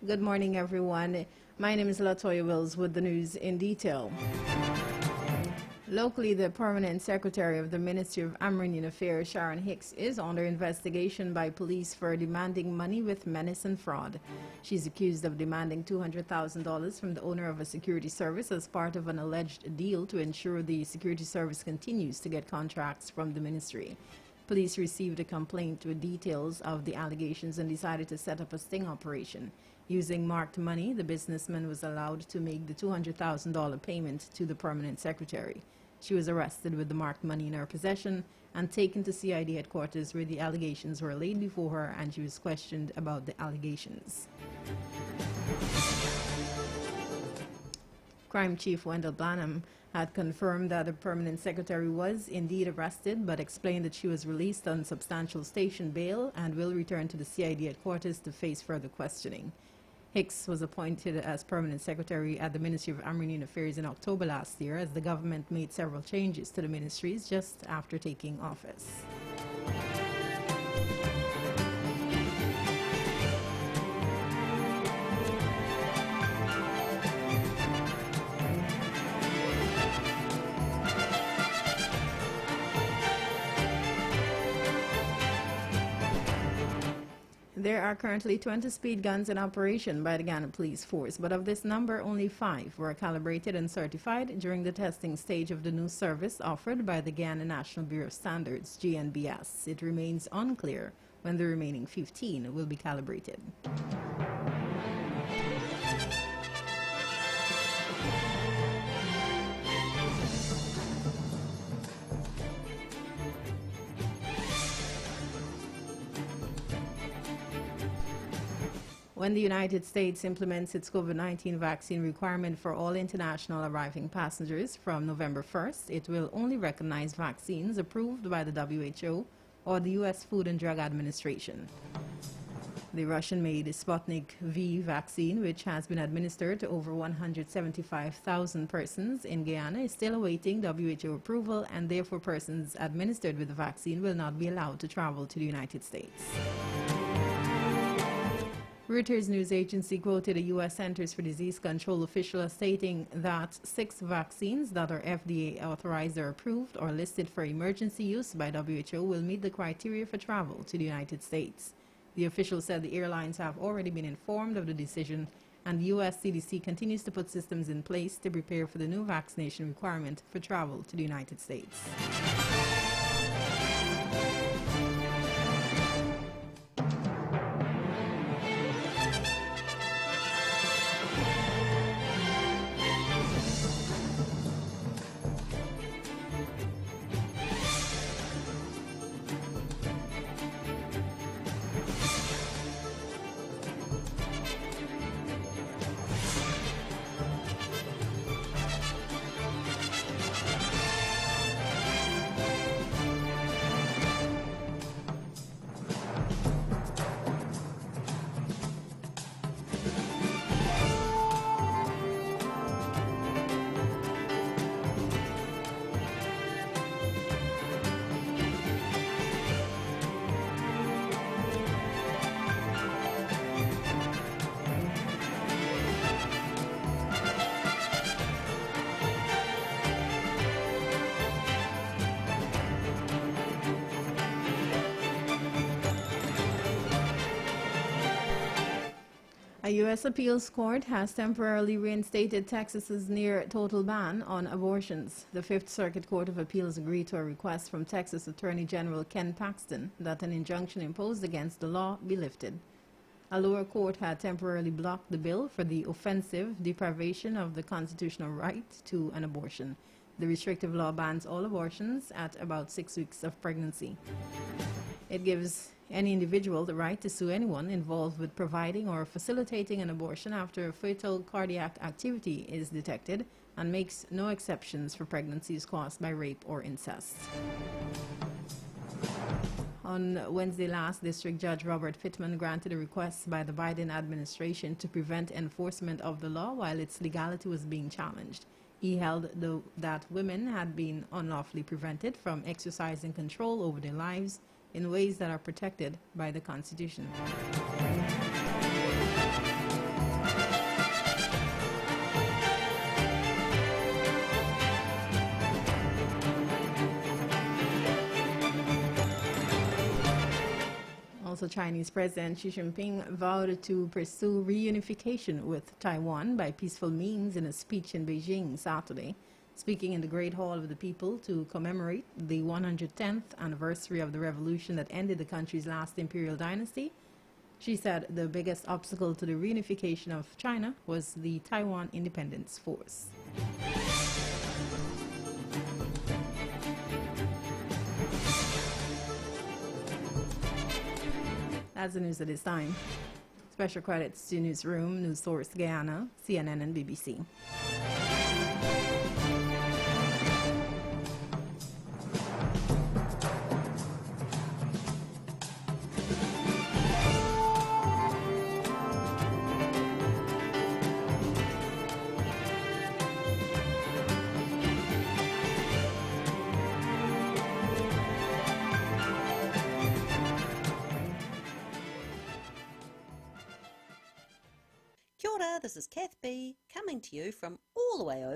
Good morning, everyone. My name is Latoya Wills with the news in detail. Locally, the Permanent Secretary of the Ministry of Amerindian Affairs, Sharon Hicks, is under investigation by police for demanding money with menace and fraud. She's accused of demanding $200,000 from the owner of a security service as part of an alleged deal to ensure the security service continues to get contracts from the ministry. Police received a complaint with details of the allegations and decided to set up a sting operation. Using marked money, the businessman was allowed to make the $200,000 payment to the permanent secretary. She was arrested with the marked money in her possession and taken to CID headquarters where the allegations were laid before her and she was questioned about the allegations. Crime Chief Wendell Blanham had confirmed that the permanent secretary was indeed arrested, but explained that she was released on substantial station bail and will return to the CID headquarters to face further questioning. Hicks was appointed as permanent secretary at the Ministry of Amerindian Affairs in October last year as the government made several changes to the ministries just after taking office. There are currently 20 speed guns in operation by the Ghana Police Force, but of this number, only 5 were calibrated and certified during the testing stage of the new service offered by the Ghana National Bureau of Standards, GNBS. It remains unclear when the remaining 15 will be calibrated. When the United States implements its COVID-19 vaccine requirement for all international arriving passengers from November 1st, it will only recognize vaccines approved by the WHO or the U.S. Food and Drug Administration. The Russian-made Sputnik V vaccine, which has been administered to over 175,000 persons in Guyana, is still awaiting WHO approval, and therefore persons administered with the vaccine will not be allowed to travel to the United States. Reuters news agency quoted a U.S. Centers for Disease Control official as stating that 6 vaccines that are FDA authorized or approved or listed for emergency use by WHO will meet the criteria for travel to the United States. The official said the airlines have already been informed of the decision, and the U.S. CDC continues to put systems in place to prepare for the new vaccination requirement for travel to the United States. A U.S. appeals court has temporarily reinstated Texas's near total ban on abortions. The Fifth Circuit Court of Appeals agreed to a request from Texas Attorney General Ken Paxton that an injunction imposed against the law be lifted. A lower court had temporarily blocked the bill for the offensive deprivation of the constitutional right to an abortion. The restrictive law bans all abortions at about 6 weeks of pregnancy. It gives any individual the right to sue anyone involved with providing or facilitating an abortion after fetal cardiac activity is detected, and makes no exceptions for pregnancies caused by rape or incest. On Wednesday last, District Judge Robert Pittman granted a request by the Biden administration to prevent enforcement of the law while its legality was being challenged. He held that women had been unlawfully prevented from exercising control over their lives in ways that are protected by the Constitution. Also, Chinese President Xi Jinping vowed to pursue reunification with Taiwan by peaceful means in a speech in Beijing Saturday. Speaking in the Great Hall of the People to commemorate the 110th anniversary of the revolution that ended the country's last imperial dynasty, she said the biggest obstacle to the reunification of China was the Taiwan Independence Force. That's the news at this time. Special credits to Newsroom, News Source Guyana, CNN and BBC. Kia ora, this is Kath B, coming to you from all the way over